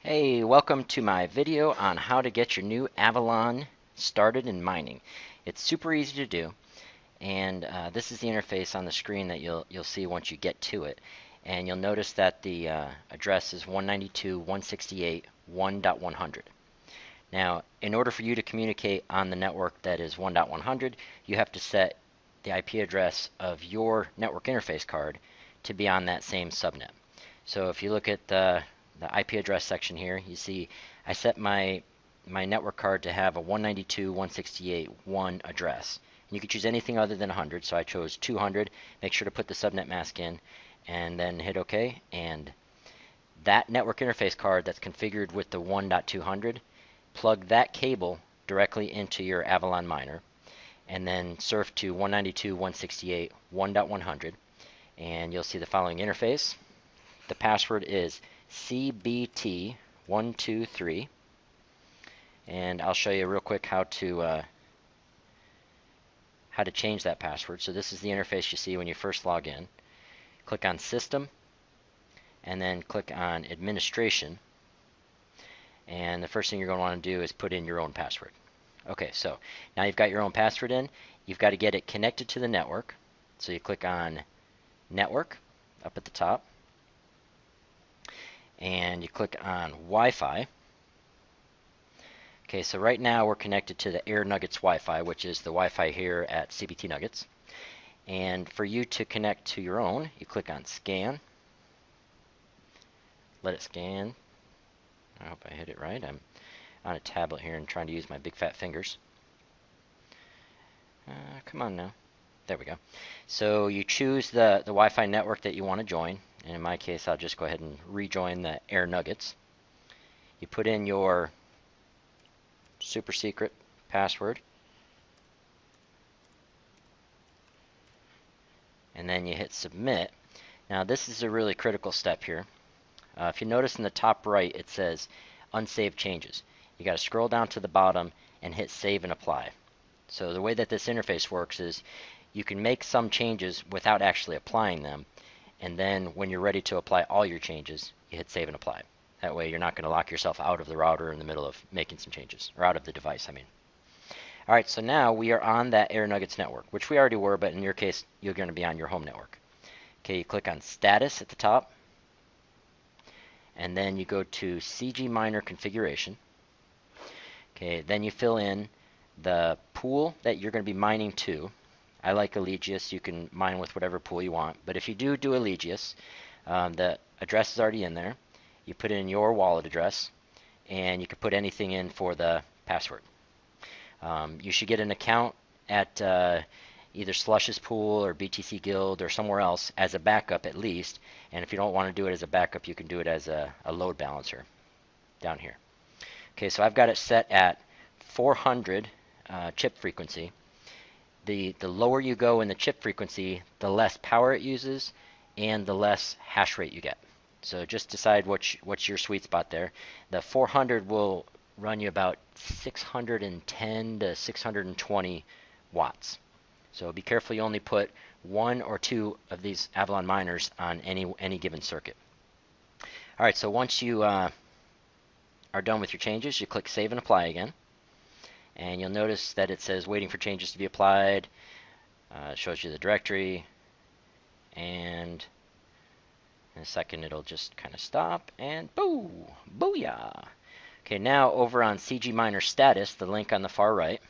Hey, welcome to my video on how to get your new Avalon started in mining. It's super easy to do, and this is the interface on the screen that you'll see once you get to it. And you'll notice that the address is 192.168.1.100. Now, in order for you to communicate on the network that is 1.100, you have to set the IP address of your network interface card to be on that same subnet. So if you look at the IP address section here, you see I set my network card to have a 192.168.1 address. And you could choose anything other than 100, so I chose 200. Make sure to put the subnet mask in, and then hit OK. And that network interface card that's configured with the 1.200, plug that cable directly into your Avalon miner, and then surf to 192.168.1.100, and you'll see the following interface. The password is CBT123, and I'll show you real quick how to change that password. So this is the interface you see when you first log in. Click on System, and then click on Administration, and the first thing you're going to want to do is put in your own password. Okay, so now you've got your own password in. You've got to get it connected to the network. So you click on Network up at the top, and you click on Wi-Fi. Okay, so right now we're connected to the Air Nuggets Wi-Fi, which is the Wi-Fi here at CBT Nuggets. And for you to connect to your own, you click on Scan. Let it scan. I hope I hit it right. I'm on a tablet here and trying to use my big fat fingers. Come on now. There we go. So you choose the Wi-Fi network that you want to join. And in my case, I'll just go ahead and rejoin the Air Nuggets. You put in your super secret password, and then you hit Submit. Now this is a really critical step here. If you notice in the top right, it says Unsaved Changes. You got to scroll down to the bottom and hit Save and Apply. So the way that this interface works is you can make some changes without actually applying them, and then when you're ready to apply all your changes, you hit Save and Apply. That way you're not going to lock yourself out of the router in the middle of making some changes, or out of the device, I mean. Alright, so now we are on that Air Nuggets network, which we already were, but in your case, you're going to be on your home network. Okay, you click on Status at the top, and then you go to CG Miner Configuration. Okay, then you fill in the pool that you're going to be mining to. I like Eligius. You can mine with whatever pool you want, but if you do Eligius, the address is already in there. You put in your wallet address, and you can put anything in for the password. You should get an account at either Slush's Pool or BTC Guild or somewhere else as a backup at least. And if you don't want to do it as a backup, you can do it as a load balancer down here. Okay, so I've got it set at 400 chip frequency. The lower you go in the chip frequency, the less power it uses and the less hash rate you get. So just decide what's your sweet spot there. The 400 will run you about 610 to 620 watts. So be careful you only put one or two of these Avalon miners on any given circuit. Alright, so once you are done with your changes, you click Save and Apply again. And you'll notice that it says waiting for changes to be applied. It shows you the directory, and in a second it'll just kind of stop, and boo! Booyah! Okay, now over on CG Miner Status, the link on the far right,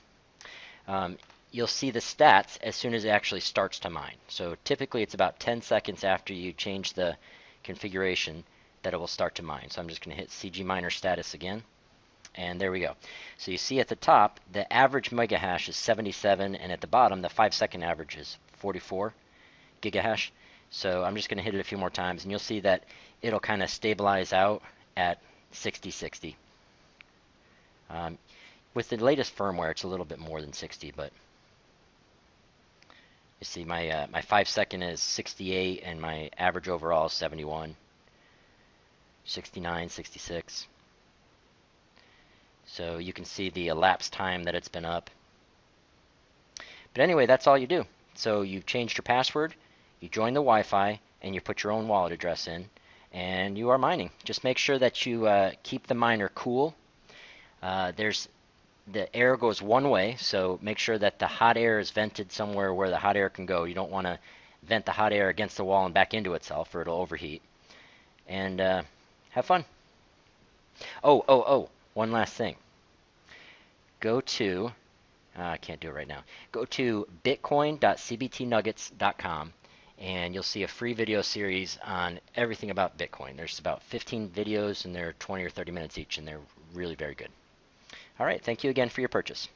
you'll see the stats as soon as it actually starts to mine. So typically it's about 10 seconds after you change the configuration that it will start to mine. So I'm just going to hit CG Miner Status again. And there we go. So you see at the top, the average megahash is 77, and at the bottom, the 5-second average is 44 gigahash. So I'm just going to hit it a few more times, and you'll see that it'll kind of stabilize out at 60-60. With the latest firmware, it's a little bit more than 60, but you see my 5-second is 68, and my average overall is 71, 69, 66. So you can see the elapsed time that it's been up. But anyway, that's all you do. So you've changed your password, you join the Wi-Fi, and you put your own wallet address in, and you are mining. Just make sure that you keep the miner cool. The air goes one way, so make sure that the hot air is vented somewhere where the hot air can go. You don't want to vent the hot air against the wall and back into itself, or it'll overheat. And have fun. Oh, one last thing. Go to, I can't do it right now. Go to bitcoin.cbtnuggets.com and you'll see a free video series on everything about Bitcoin. There's about 15 videos and they're 20 or 30 minutes each, and they're really very good. All right, thank you again for your purchase.